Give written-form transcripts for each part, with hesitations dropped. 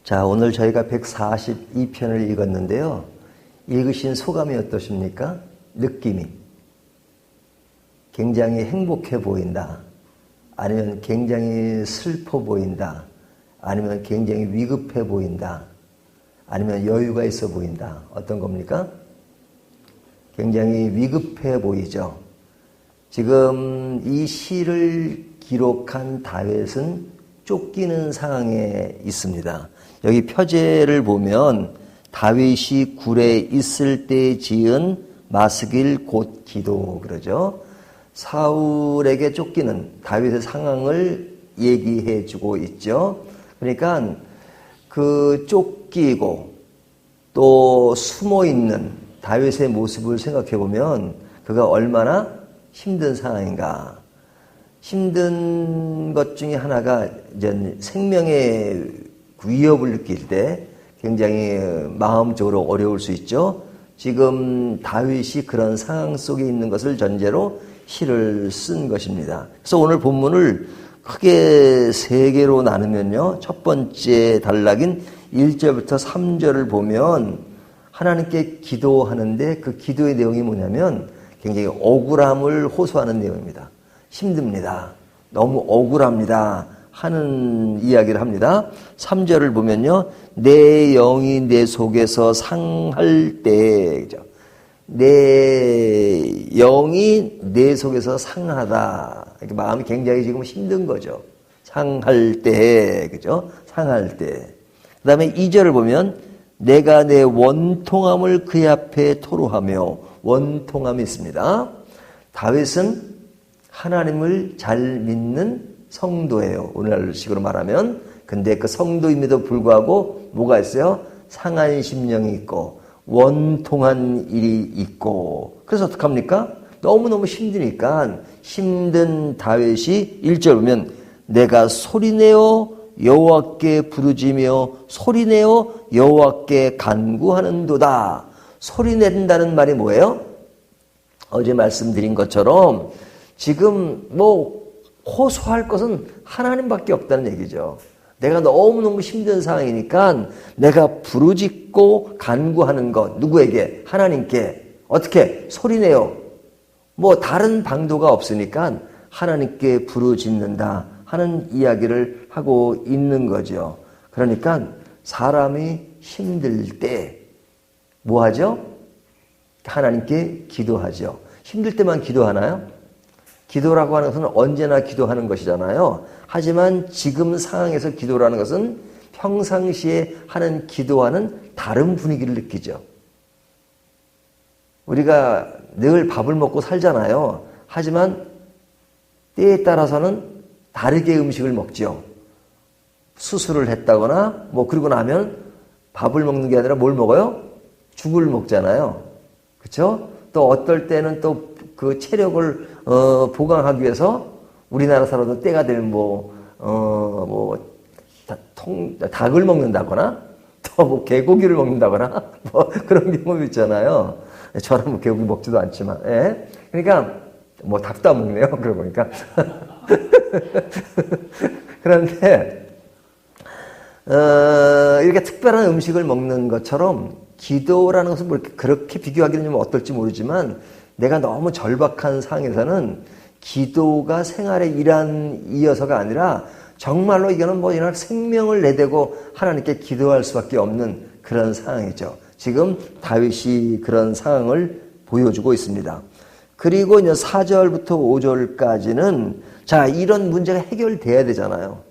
자, 오늘 저희가 142편을 읽었는데요. 읽으신 소감이 어떠십니까? 느낌이. 굉장히 행복해 보인다. 아니면 굉장히 슬퍼 보인다. 아니면 굉장히 위급해 보인다. 아니면 여유가 있어 보인다. 어떤 겁니까? 굉장히 위급해 보이죠. 지금 이 시를 기록한 다윗은 쫓기는 상황에 있습니다. 여기 표제를 보면 다윗이 굴에 있을 때 지은 마스길 곧 기도 그러죠. 사울에게 쫓기는 다윗의 상황을 얘기해 주고 있죠. 그러니까 그 쫓기고 또 숨어 있는 다윗의 모습을 생각해 보면 그가 얼마나 힘든 상황인가. 힘든 것 중에 하나가 이제 생명의 위협을 느낄 때 굉장히 마음적으로 어려울 수 있죠. 지금 다윗이 그런 상황 속에 있는 것을 전제로 시를 쓴 것입니다. 그래서 오늘 본문을 크게 세 개로 나누면요. 첫 번째 단락인 1절부터 3절을 보면 하나님께 기도하는데 그 기도의 내용이 뭐냐면 굉장히 억울함을 호소하는 내용입니다. 힘듭니다. 너무 억울합니다. 하는 이야기를 합니다. 3절을 보면요. 내 영이 내 속에서 상할 때, 그죠? 내 영이 내 속에서 상하다. 이렇게 마음이 굉장히 지금 힘든 거죠. 상할 때, 그죠? 상할 때. 그 다음에 2절을 보면 내가 내 원통함을 그의 앞에 토로하며 원통함이 있습니다. 다윗은 하나님을 잘 믿는 성도예요. 오늘날식으로 말하면. 근데 그 성도임에도 불구하고 뭐가 있어요? 상한 심령이 있고 원통한 일이 있고. 그래서 어떡합니까? 너무너무 힘드니까 힘든 다윗이 1절 보면 내가 소리내어 여호와께 부르짖으며 소리내어 여호와께 간구하는도다. 소리낸다는 말이 뭐예요? 어제 말씀드린 것처럼 지금 호소할 것은 하나님밖에 없다는 얘기죠. 내가 너무너무 힘든 상황이니까 내가 부르짖고 간구하는 것. 누구에게? 하나님께. 어떻게? 소리내요. 다른 방도가 없으니까 하나님께 부르짖는다 하는 이야기를 하고 있는 거죠. 그러니까 사람이 힘들 때 뭐 하죠? 하나님께 기도하죠. 힘들 때만 기도하나요? 기도라고 하는 것은 언제나 기도하는 것이잖아요. 하지만 지금 상황에서 기도라는 것은 평상시에 하는 기도와는 다른 분위기를 느끼죠. 우리가 늘 밥을 먹고 살잖아요. 하지만 때에 따라서는 다르게 음식을 먹죠. 수술을 했다거나 그러고 나면 밥을 먹는 게 아니라 뭘 먹어요? 죽을 먹잖아요. 그렇죠? 또 어떨 때는 또 그 체력을 보강하기 위해서 우리나라 사람도 때가 되면 닭을 먹는다거나 또 개고기를 먹는다거나 그런 경우도 있잖아요. 저는 개고기 먹지도 않지만, 예. 그러니까 닭도 안 먹네요. 그러고 보니까. 그런데 이렇게 특별한 음식을 먹는 것처럼 기도라는 것은 그렇게 비교하기는 좀 어떨지 모르지만 내가 너무 절박한 상황에서는 기도가 생활의 일환이어서가 아니라 정말로 이거는 이런 생명을 내대고 하나님께 기도할 수밖에 없는 그런 상황이죠. 지금 다윗이 그런 상황을 보여주고 있습니다. 그리고 이제 4절부터 5절까지는 자, 이런 문제가 해결돼야 되잖아요.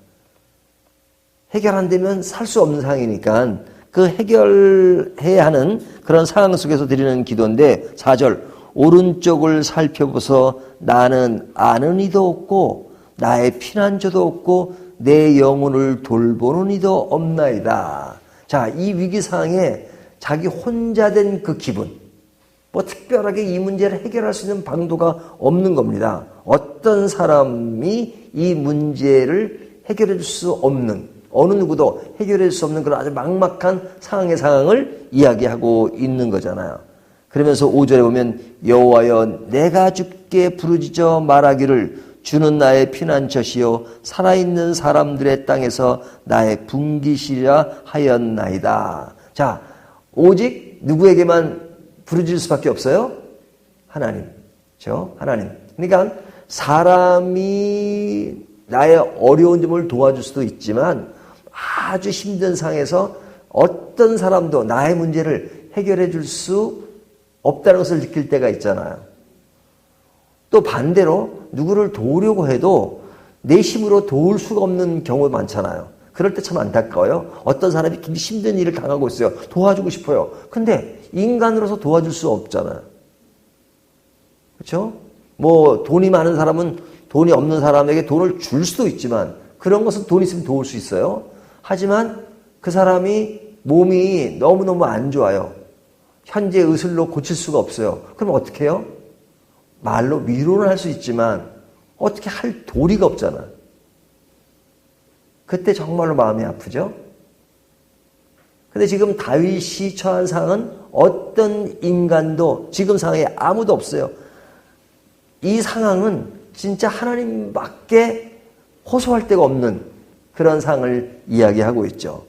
해결 안 되면 살 수 없는 상황이니까 그 해결해야 하는 그런 상황 속에서 드리는 기도인데 4절 오른쪽을 살펴보소 나는 아는 이도 없고 나의 피난처도 없고 내 영혼을 돌보는 이도 없나이다. 자, 이 위기 상황에 자기 혼자 된 그 기분, 특별하게 이 문제를 해결할 수 있는 방도가 없는 겁니다. 어떤 사람이 이 문제를 해결해 줄 수 없는, 어느 누구도 해결해 줄 수 없는 그런 아주 막막한 상황을 이야기하고 있는 거잖아요. 그러면서 5절에 보면 여호와여 내가 주께 부르짖어 말하기를 주는 나의 피난처시요 살아있는 사람들의 땅에서 나의 분기시라 하였나이다. 자, 오직 누구에게만 부르짖을 수밖에 없어요? 하나님. 그렇죠? 하나님. 그러니까 사람이 나의 어려운 점을 도와줄 수도 있지만 아주 힘든 상황에서 어떤 사람도 나의 문제를 해결해 줄 수 없다는 것을 느낄 때가 있잖아요. 또 반대로 누구를 도우려고 해도 내 힘으로 도울 수가 없는 경우가 많잖아요. 그럴 때 참 안타까워요. 어떤 사람이 굉장히 힘든 일을 당하고 있어요. 도와주고 싶어요. 근데 인간으로서 도와줄 수 없잖아요. 그렇죠? 뭐 돈이 많은 사람은 돈이 없는 사람에게 돈을 줄 수도 있지만 그런 것은 돈 있으면 도울 수 있어요. 하지만 그 사람이 몸이 너무너무 안 좋아요. 현재 의술로 고칠 수가 없어요. 그럼 어떻게 해요? 말로 위로는 할 수 있지만 어떻게 할 도리가 없잖아요. 그때 정말로 마음이 아프죠? 근데 지금 다윗이 처한 상황은 어떤 인간도 지금 상황에 아무도 없어요. 이 상황은 진짜 하나님밖에 호소할 데가 없는 그런 상황을 이야기하고 있죠.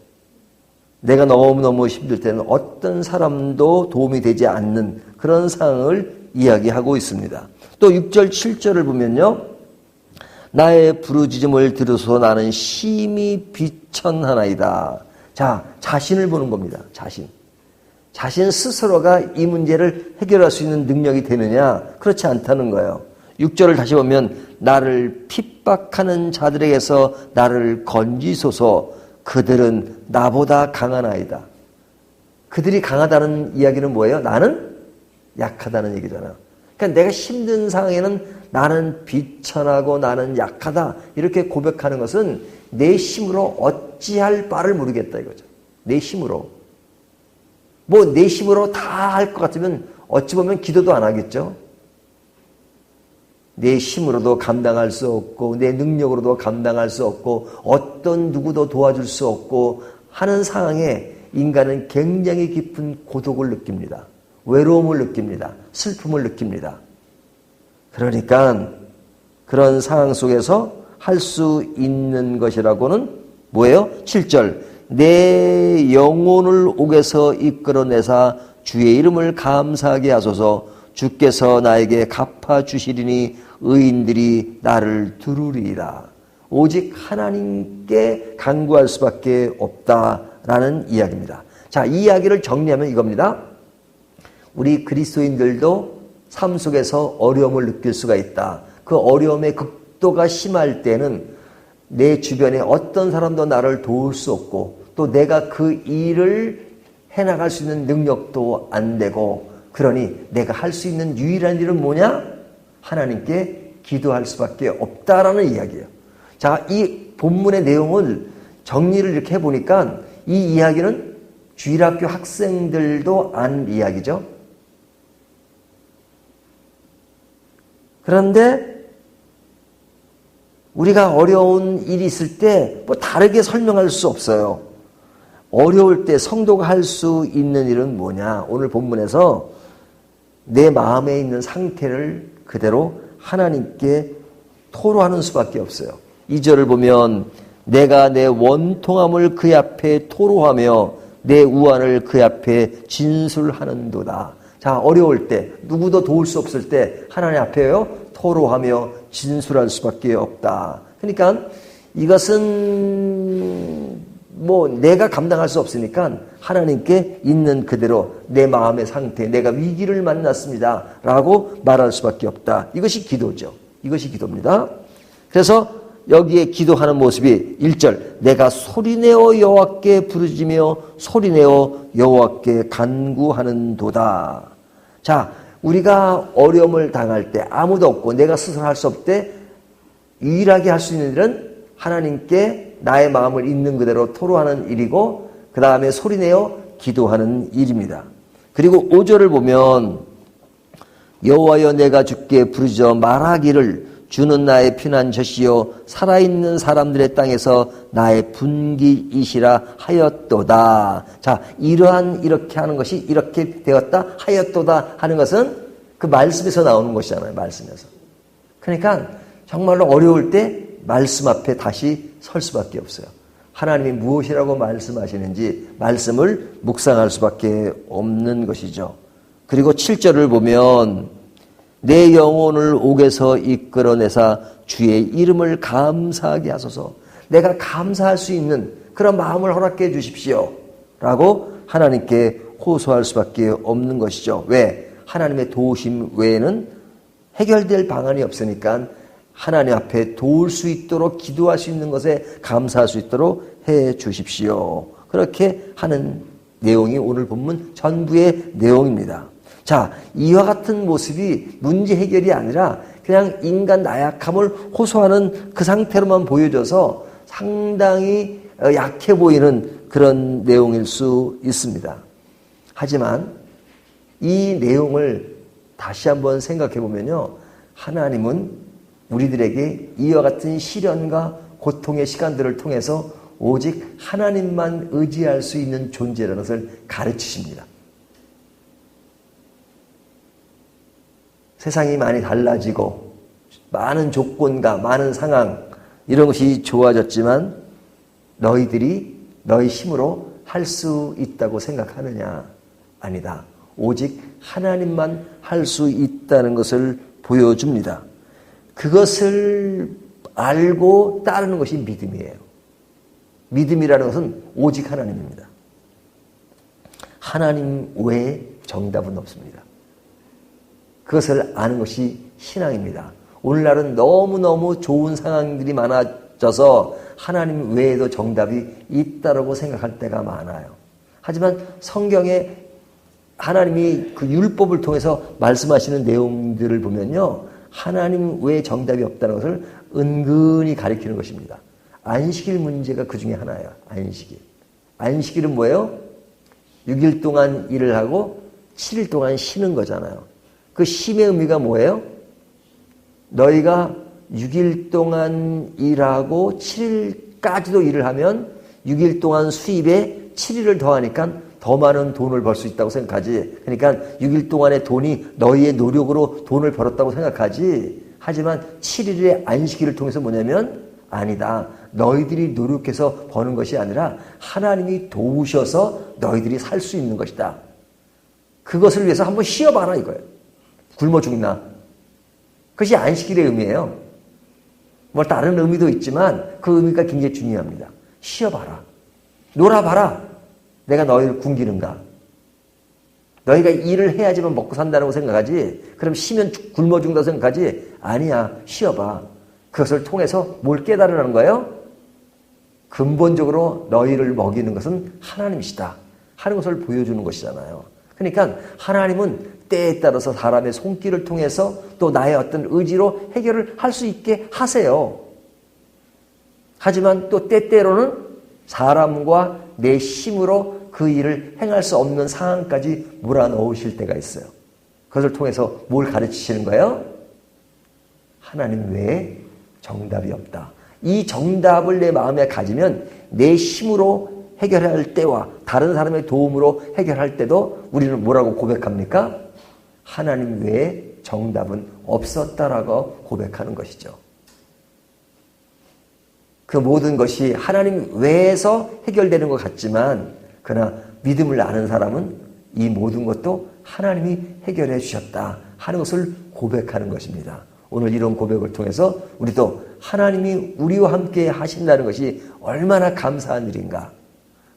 내가 너무너무 힘들 때는 어떤 사람도 도움이 되지 않는 그런 상황을 이야기하고 있습니다. 또 6절, 7절을 보면요. 나의 부르짖음을 들으소서 나는 심히 비천하나이다. 자, 자신을 보는 겁니다. 자신 스스로가 이 문제를 해결할 수 있는 능력이 되느냐? 그렇지 않다는 거예요. 6절을 다시 보면 나를 핍박하는 자들에게서 나를 건지소서 그들은 나보다 강한 아이다. 그들이 강하다는 이야기는 뭐예요? 나는 약하다는 얘기잖아요. 그러니까 내가 힘든 상황에는 나는 비천하고 나는 약하다 이렇게 고백하는 것은 내 힘으로 어찌할 바를 모르겠다 이거죠. 내 힘으로. 뭐 내 힘으로 다 할 것 같으면 어찌 보면 기도도 안 하겠죠. 내 힘으로도 감당할 수 없고 내 능력으로도 감당할 수 없고 어떤 누구도 도와줄 수 없고 하는 상황에 인간은 굉장히 깊은 고독을 느낍니다. 외로움을 느낍니다. 슬픔을 느낍니다. 그러니까 그런 상황 속에서 할 수 있는 것이라고는 뭐예요? 7절 내 영혼을 옥에서 이끌어내사 주의 이름을 감사하게 하소서 주께서 나에게 갚아주시리니 의인들이 나를 들으리라. 오직 하나님께 간구할 수밖에 없다라는 이야기입니다. 자, 이 이야기를 정리하면 이겁니다. 우리 그리스도인들도 삶 속에서 어려움을 느낄 수가 있다. 그 어려움의 극도가 심할 때는 내 주변에 어떤 사람도 나를 도울 수 없고 또 내가 그 일을 해나갈 수 있는 능력도 안 되고 그러니 내가 할 수 있는 유일한 일은 뭐냐? 하나님께 기도할 수밖에 없다라는 이야기예요. 자, 이 본문의 내용을 정리를 이렇게 해보니까 이 이야기는 주일학교 학생들도 아는 이야기죠. 그런데 우리가 어려운 일이 있을 때 뭐 다르게 설명할 수 없어요. 어려울 때 성도가 할 수 있는 일은 뭐냐? 오늘 본문에서 내 마음에 있는 상태를 그대로 하나님께 토로하는 수밖에 없어요. 2절을 보면 내가 내 원통함을 그의 앞에 토로하며 내 우환을 그의 앞에 진술하는도다. 자, 어려울 때 누구도 도울 수 없을 때 하나님 앞에요 토로하며 진술할 수밖에 없다. 그러니까 이것은 뭐 내가 감당할 수 없으니까 하나님께 있는 그대로 내 마음의 상태, 내가 위기를 만났습니다 라고 말할 수밖에 없다. 이것이 기도죠. 이것이 기도입니다. 그래서 여기에 기도하는 모습이 1절 내가 소리내어 여호와께 부르짖으며 소리내어 여호와께 간구하는도다. 자, 우리가 어려움을 당할 때 아무도 없고 내가 스스로 할 수 없을 때 유일하게 할 수 있는 일은 하나님께 나의 마음을 있는 그대로 토로하는 일이고 그 다음에 소리내어 기도하는 일입니다. 그리고 5절을 보면 여호와여 내가 주께 부르짖어 말하기를 주는 나의 피난처시요 살아있는 사람들의 땅에서 나의 분기이시라 하였도다. 자, 이렇게 하는 것이 이렇게 되었다 하였도다 하는 것은 그 말씀에서 나오는 것이잖아요. 말씀에서. 그러니까 정말로 어려울 때 말씀 앞에 다시 설 수밖에 없어요. 하나님이 무엇이라고 말씀하시는지 말씀을 묵상할 수밖에 없는 것이죠. 그리고 7절을 보면 내 영혼을 옥에서 이끌어내사 주의 이름을 감사하게 하소서. 내가 감사할 수 있는 그런 마음을 허락해 주십시오 라고 하나님께 호소할 수밖에 없는 것이죠. 왜? 하나님의 도우심 외에는 해결될 방안이 없으니까 하나님 앞에 도울 수 있도록 기도할 수 있는 것에 감사할 수 있도록 해 주십시오. 그렇게 하는 내용이 오늘 본문 전부의 내용입니다. 자, 이와 같은 모습이 문제 해결이 아니라 그냥 인간 나약함을 호소하는 그 상태로만 보여져서 상당히 약해 보이는 그런 내용일 수 있습니다. 하지만 이 내용을 다시 한번 생각해 보면요. 하나님은 우리들에게 이와 같은 시련과 고통의 시간들을 통해서 오직 하나님만 의지할 수 있는 존재라는 것을 가르치십니다. 세상이 많이 달라지고 많은 조건과 많은 상황 이런 것이 좋아졌지만 너희들이 너희 힘으로 할 수 있다고 생각하느냐? 아니다. 오직 하나님만 할 수 있다는 것을 보여줍니다. 그것을 알고 따르는 것이 믿음이에요. 믿음이라는 것은 오직 하나님입니다. 하나님 외에 정답은 없습니다. 그것을 아는 것이 신앙입니다. 오늘날은 너무너무 좋은 상황들이 많아져서 하나님 외에도 정답이 있다고 생각할 때가 많아요. 하지만 성경에 하나님이 그 율법을 통해서 말씀하시는 내용들을 보면요. 하나님 외에 정답이 없다는 것을 은근히 가리키는 것입니다. 안식일 문제가 그 중에 하나예요. 안식일. 안식일은 뭐예요? 6일 동안 일을 하고 7일 동안 쉬는 거잖아요. 그 쉼의 의미가 뭐예요? 너희가 6일 동안 일하고 7일까지도 일을 하면 6일 동안 수입에 7일을 더하니까 더 많은 돈을 벌 수 있다고 생각하지. 그러니까 6일 동안의 돈이 너희의 노력으로 돈을 벌었다고 생각하지. 하지만 7일의 안식일을 통해서 뭐냐면 아니다. 너희들이 노력해서 버는 것이 아니라 하나님이 도우셔서 너희들이 살 수 있는 것이다. 그것을 위해서 한번 쉬어봐라 이거예요. 굶어 죽나. 그것이 안식일의 의미예요. 뭐 다른 의미도 있지만 그 의미가 굉장히 중요합니다. 쉬어봐라. 놀아봐라. 내가 너희를 굶기는가? 너희가 일을 해야지만 먹고 산다고 생각하지? 그럼 쉬면 굶어 죽는다고 생각하지? 아니야. 쉬어봐. 그것을 통해서 뭘 깨달으라는 거예요? 근본적으로 너희를 먹이는 것은 하나님이시다 하는 것을 보여주는 것이잖아요. 그러니까 하나님은 때에 따라서 사람의 손길을 통해서 또 나의 어떤 의지로 해결을 할 수 있게 하세요. 하지만 또 때때로는 사람과 내 힘으로 그 일을 행할 수 없는 상황까지 몰아넣으실 때가 있어요. 그것을 통해서 뭘 가르치시는 거예요? 하나님 외에 정답이 없다. 이 정답을 내 마음에 가지면 내 힘으로 해결할 때와 다른 사람의 도움으로 해결할 때도 우리는 뭐라고 고백합니까? 하나님 외에 정답은 없었다라고 고백하는 것이죠. 그 모든 것이 하나님 외에서 해결되는 것 같지만 그러나 믿음을 아는 사람은 이 모든 것도 하나님이 해결해 주셨다 하는 것을 고백하는 것입니다. 오늘 이런 고백을 통해서 우리도 하나님이 우리와 함께 하신다는 것이 얼마나 감사한 일인가.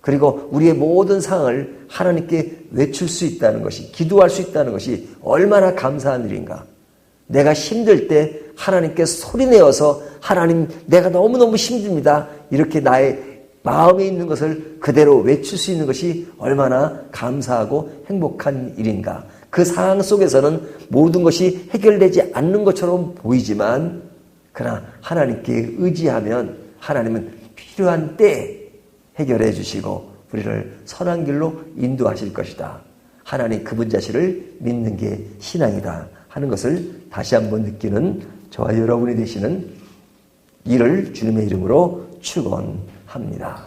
그리고 우리의 모든 상황을 하나님께 외칠 수 있다는 것이, 기도할 수 있다는 것이 얼마나 감사한 일인가. 내가 힘들 때 하나님께 소리내어서 하나님 내가 너무너무 힘듭니다. 이렇게 나의 마음에 있는 것을 그대로 외칠 수 있는 것이 얼마나 감사하고 행복한 일인가. 그 상황 속에서는 모든 것이 해결되지 않는 것처럼 보이지만 그러나 하나님께 의지하면 하나님은 필요한 때에 해결해 주시고 우리를 선한 길로 인도하실 것이다. 하나님 그분 자신을 믿는 게 신앙이다 하는 것을 다시 한번 느끼는 저와 여러분이 되시는 일을 주님의 이름으로 축원합니다.